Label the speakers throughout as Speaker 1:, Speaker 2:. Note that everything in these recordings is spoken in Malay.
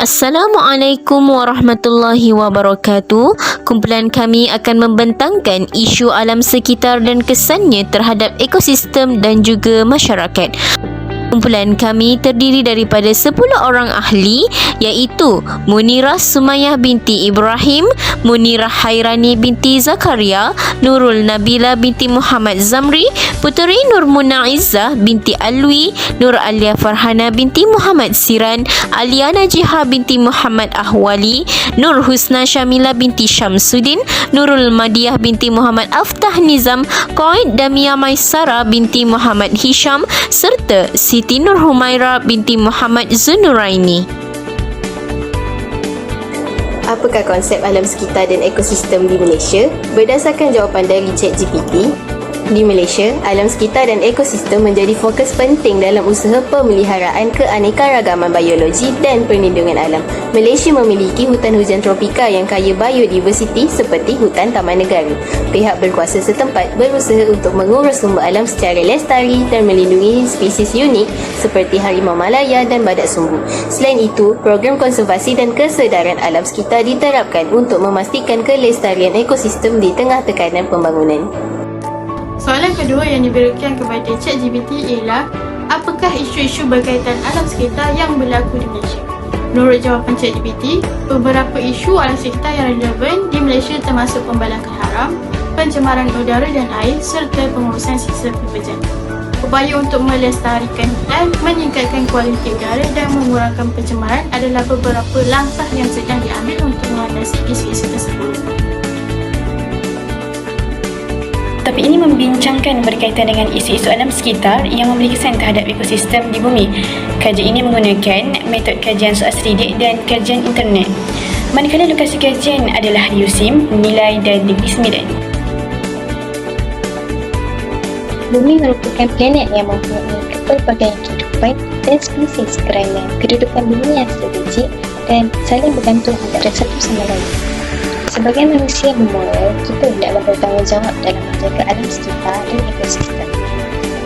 Speaker 1: Assalamualaikum warahmatullahi wabarakatuh. Kumpulan kami akan membentangkan isu alam sekitar dan kesannya terhadap ekosistem dan juga masyarakat. Kumpulan kami terdiri daripada 10 orang ahli, iaitu Munirah Sumayah binti Ibrahim, Munirah Hairani binti Zakaria, Nurul Nabila binti Muhammad Zamri, Puteri Nur Muna Izzah binti Alwi, Nur Alia Farhana binti Muhammad Siran, Aliana Jiha binti Muhammad Ahwali, Nur Husna Syamila binti Syamsuddin, Nurul Madiyah binti Muhammad Aftah Nizam, Qaid Damia Maisara binti Muhammad Hisham, serta Siti Nur Humaira binti Muhammad Zunuraini.
Speaker 2: Apakah konsep alam sekitar dan ekosistem di Malaysia? Berdasarkan jawapan dari ChatGPT, di Malaysia, alam sekitar dan ekosistem menjadi fokus penting dalam usaha pemeliharaan keanekaragaman biologi dan perlindungan alam. Malaysia memiliki hutan hujan tropika yang kaya biodiversiti seperti hutan taman negara. Pihak berkuasa setempat berusaha untuk mengurus sumber alam secara lestari dan melindungi spesies unik seperti harimau Malaya dan badak sumbu. Selain itu, program konservasi dan kesedaran alam sekitar diterapkan untuk memastikan kelestarian ekosistem di tengah tekanan pembangunan.
Speaker 3: Soalan kedua yang diberikan kepada ChatGPT ialah, apakah isu-isu berkaitan alam sekitar yang berlaku di Malaysia? Menurut jawapan ChatGPT, beberapa isu alam sekitar yang relevan di Malaysia termasuk pembalakan haram, pencemaran udara dan air serta pengurusan sisa pembejan. Upaya untuk melestarikan hutan, meningkatkan kualiti udara dan mengurangkan pencemaran adalah beberapa langkah yang sedang diambil untuk mengatasi isu-isu tersebut.
Speaker 4: Topik ini membincangkan berkaitan dengan isu-isu alam sekitar yang memberi kesan terhadap ekosistem di bumi. Kajian ini menggunakan metod kajian soal selidik dan kajian internet. Manakala lokasi kajian adalah di USIM, Nilai dan Negeri Sembilan.
Speaker 5: Bumi merupakan planet yang mempunyai kepelbagaian kehidupan dan spesies kerana kedudukan bumi yang strategik dan saling bergantung antara satu sama lain. Sebagai manusia bermoral, kita hendaklah bertanggungjawab dalam menjaga alam sekitar dan ekosistem.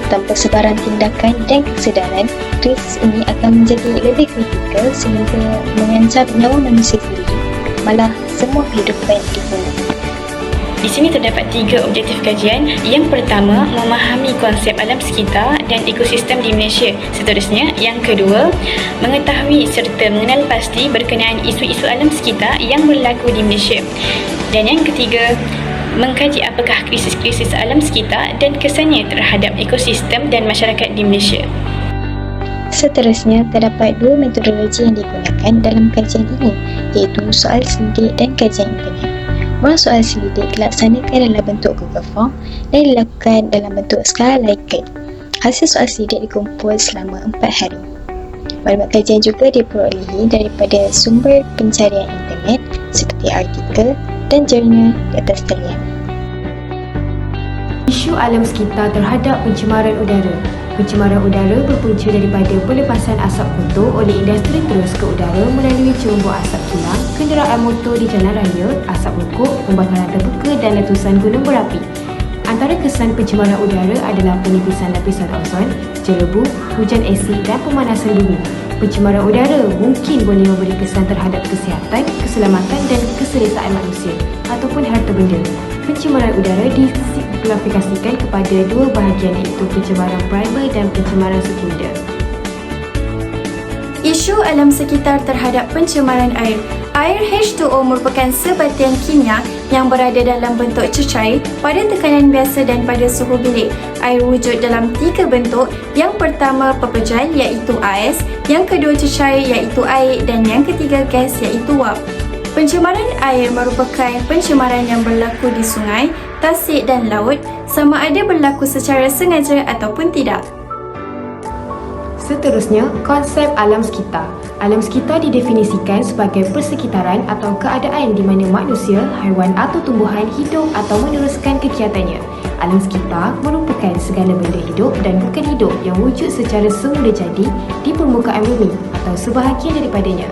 Speaker 5: Tanpa sebarang tindakan dan kesedaran, krisis ini akan menjadi lebih kritikal sehingga mengancam nyawa manusia sendiri, malah semua kehidupan di bumi.
Speaker 4: Di sini terdapat 3 objektif kajian. Yang pertama, memahami konsep alam sekitar dan ekosistem di Malaysia. Seterusnya, yang kedua, mengetahui serta mengenal pasti berkenaan isu-isu alam sekitar yang berlaku di Malaysia. Dan yang ketiga, mengkaji apakah krisis-krisis alam sekitar dan kesannya terhadap ekosistem dan masyarakat di Malaysia.
Speaker 5: Seterusnya, terdapat 2 metodologi yang digunakan dalam kajian ini, iaitu soal selidik dan kajian internet. Mula soal selidik dilaksanakan dalam bentuk Google Form dan dilakukan dalam bentuk skala Likert. Hasil soal selidik dikumpul selama 4 hari. Maklumat kajian juga diperolehi daripada sumber pencarian internet seperti artikel dan jurnal di atas talian.
Speaker 6: Isu alam sekitar terhadap pencemaran udara. Pencemaran udara berpunca daripada pelepasan asap kotor oleh industri terus ke udara melalui cerumbuk asap kilang, kenderaan motor di jalan raya, asap rokok, pembakaran terbuka dan letusan gunung berapi. Antara kesan pencemaran udara adalah penipisan lapisan ozon, jelebu, hujan asid dan pemanasan bumi. Pencemaran udara mungkin boleh memberi kesan terhadap kesihatan, keselamatan dan keselesaan manusia ataupun harta benda. Pencemaran udara diklasifikasikan kepada 2 bahagian, iaitu pencemaran primer dan pencemaran sekunder.
Speaker 7: Isu alam sekitar terhadap pencemaran air. Air H2O merupakan sebatian kimia yang berada dalam bentuk cecair pada tekanan biasa dan pada suhu bilik. Air wujud dalam 3 bentuk. Yang pertama pepejal iaitu AS, yang kedua cecair iaitu air dan yang ketiga gas iaitu wap. Pencemaran air merupakan pencemaran yang berlaku di sungai, tasik dan laut, sama ada berlaku secara sengaja ataupun tidak.
Speaker 6: Seterusnya, konsep alam sekitar. Alam sekitar didefinisikan sebagai persekitaran atau keadaan di mana manusia, haiwan atau tumbuhan hidup atau meneruskan kegiatannya. Alam sekitar merupakan segala benda hidup dan bukan hidup yang wujud secara semula jadi di permukaan bumi atau sebahagian daripadanya.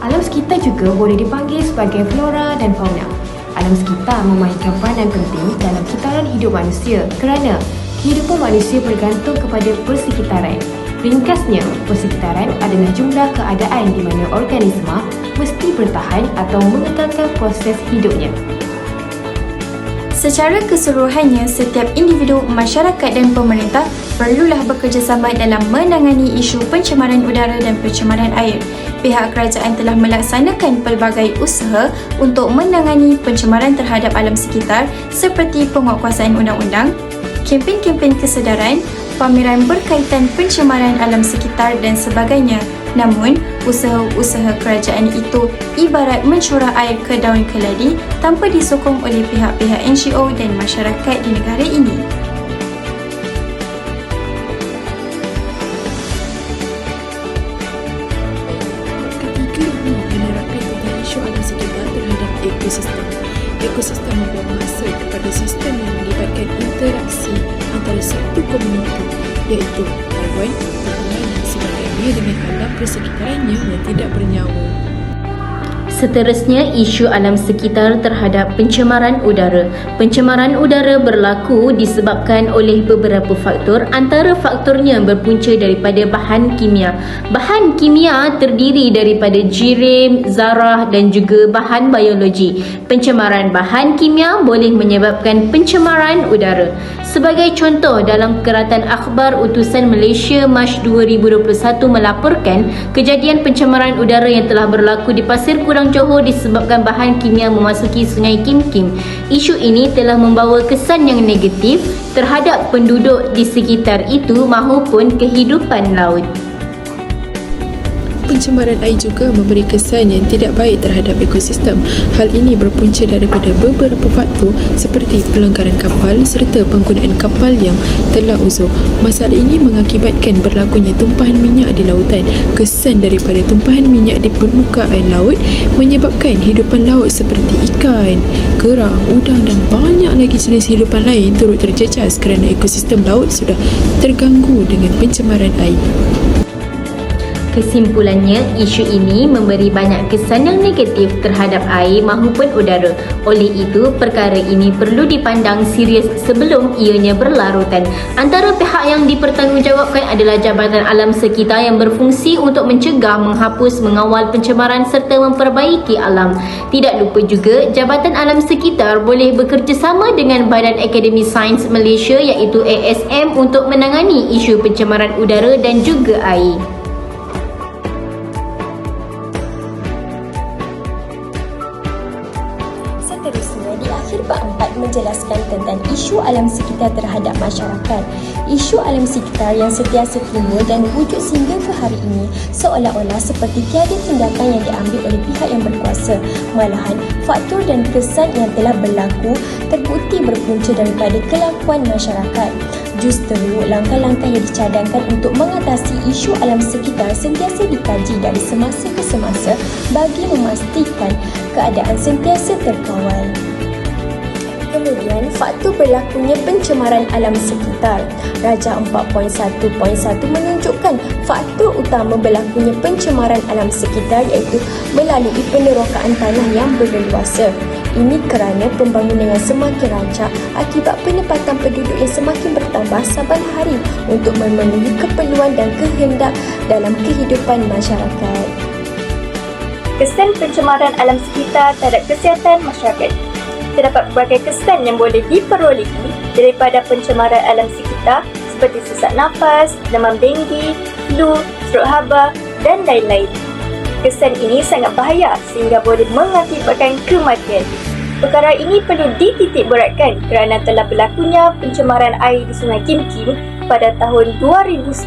Speaker 6: Alam sekitar juga boleh dipanggil sebagai flora dan fauna. Alam sekitar memainkan peranan penting dalam kitaran hidup manusia kerana kehidupan manusia bergantung kepada persekitaran. Ringkasnya, persekitaran adalah jumlah keadaan di mana organisma mesti bertahan atau mengekalkan proses hidupnya.
Speaker 7: Secara keseluruhannya, setiap individu, masyarakat dan pemerintah perlulah bekerjasama dalam menangani isu pencemaran udara dan pencemaran air. Pihak kerajaan telah melaksanakan pelbagai usaha untuk menangani pencemaran terhadap alam sekitar seperti penguatkuasaan undang-undang, kempen-kempen kesedaran, pameran berkaitan pencemaran alam sekitar dan sebagainya. Namun, usaha-usaha kerajaan itu ibarat mencurah air ke daun keladi tanpa disokong oleh pihak-pihak NGO dan masyarakat di negara ini.
Speaker 8: Ketiga, menerapkan tentang isu alam sekitar terhadap ekosistem. Ekosistem membawa masa kepada sistem yang melibatkan interaksi antara satu komuniti, iaitu haiwan, tumbuhan dan sebagainya dengan alam persekitarannya yang tidak bernyawa.
Speaker 1: Seterusnya, isu alam sekitar terhadap pencemaran udara. Pencemaran udara berlaku disebabkan oleh beberapa faktor. Antara faktornya berpunca daripada bahan kimia. Bahan kimia terdiri daripada jirim, zarah dan juga bahan biologi. Pencemaran bahan kimia boleh menyebabkan pencemaran udara. Sebagai contoh, dalam Keratan Akhbar Utusan Malaysia Mac 2021 melaporkan kejadian pencemaran udara yang telah berlaku di Pasir Kurang Johor disebabkan bahan kimia memasuki Sungai Kim Kim. Isu ini telah membawa kesan yang negatif terhadap penduduk di sekitar itu maupun kehidupan laut.
Speaker 8: Pencemaran air juga memberi kesan yang tidak baik terhadap ekosistem. Hal ini berpunca daripada beberapa faktor seperti pelanggaran kapal serta penggunaan kapal yang telah uzur. Masalah ini mengakibatkan berlakunya tumpahan minyak di lautan. Kesan daripada tumpahan minyak di permukaan laut menyebabkan hidupan laut seperti ikan, kerang, udang dan banyak lagi jenis hidupan lain turut terjejas kerana ekosistem laut sudah terganggu dengan pencemaran air.
Speaker 1: Kesimpulannya, isu ini memberi banyak kesan yang negatif terhadap air maupun udara. Oleh itu, perkara ini perlu dipandang serius sebelum ianya berlarutan. Antara pihak yang dipertanggungjawabkan adalah Jabatan Alam Sekitar yang berfungsi untuk mencegah, menghapus, mengawal pencemaran serta memperbaiki alam. Tidak lupa juga, Jabatan Alam Sekitar boleh bekerjasama dengan Badan Akademi Sains Malaysia iaitu ASM untuk menangani isu pencemaran udara dan juga air.
Speaker 9: Seterusnya, di akhir bab 4 menjelaskan tentang isu alam sekitar terhadap masyarakat. Isu alam sekitar yang sentiasa timbul dan wujud sehingga ke hari ini seolah-olah seperti tiada tindakan yang diambil oleh pihak yang berkuasa. Malahan, faktor dan kesan yang telah berlaku terbukti berpunca daripada kelakuan masyarakat. Justru, langkah-langkah yang dicadangkan untuk mengatasi isu alam sekitar sentiasa dikaji dari semasa ke semasa bagi memastikan keadaan sentiasa terkawal. Kemudian, faktor berlakunya pencemaran alam sekitar. Rajah 4.1.1 menunjukkan faktor utama berlakunya pencemaran alam sekitar iaitu melalui penerokaan tanah yang berleluasa. Ini kerana pembangunan yang semakin rancak akibat penempatan penduduk yang semakin bertambah saban hari untuk memenuhi keperluan dan kehendak dalam kehidupan masyarakat.
Speaker 10: Kesan pencemaran alam sekitar terhadap kesihatan masyarakat. Terdapat berbagai kesan yang boleh diperolehi daripada pencemaran alam sekitar seperti sesak nafas, demam denggi, flu, strok haba dan lain-lain. Kesan ini sangat bahaya sehingga boleh mengakibatkan kematian. Perkara ini perlu dititikberatkan kerana telah berlakunya pencemaran air di Sungai Kim Kim pada tahun 2019.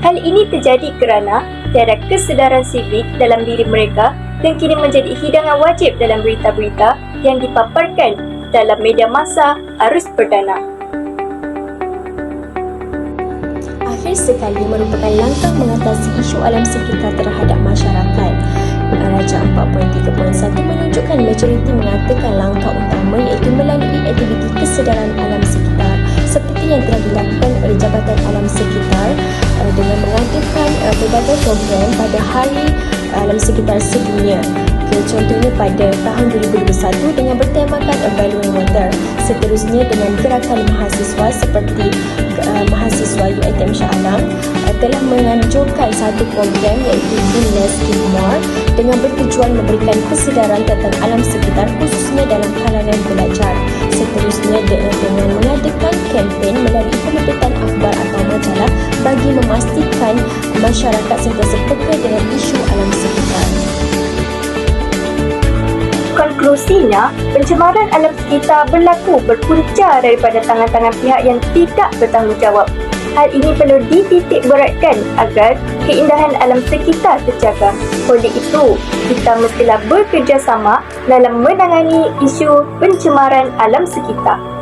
Speaker 10: Hal ini terjadi kerana tiada kesedaran sivik dalam diri mereka dan kini menjadi hidangan wajib dalam berita-berita yang dipaparkan dalam media massa arus perdana.
Speaker 9: Akhir sekali merupakan langkah mengatasi isu alam sekitar terhadap masyarakat. Rajah 4.3.1 menunjukkan majoriti mengatakan langkah utama iaitu melalui aktiviti kesedaran alam sekitar seperti yang telah dilakukan oleh Jabatan Alam Sekitar dengan mengadakan pelbagai program pada Hari Alam Sekitar Sedunia contohnya pada tahun 2021 dengan bertemakan Evaluating Water. Seterusnya dengan gerakan mahasiswa seperti mahasiswa UiTM Shah Alam telah menganjurkan satu program iaitu Do Less Give More dengan bertujuan memberikan kesedaran tentang alam sekitar khususnya dalam kalangan pelajar. Seterusnya dengan mengadakan kempen melalui penerbitan akhbar atau majalah bagi memastikan masyarakat sentiasa peka dengan isu alam sekitar.
Speaker 10: Konklusinya, pencemaran alam sekitar berlaku berpunca daripada tangan-tangan pihak yang tidak bertanggungjawab. Hal ini perlu dititik beratkan agar keindahan alam sekitar terjaga. Oleh itu, kita mestilah bekerjasama dalam menangani isu pencemaran alam sekitar.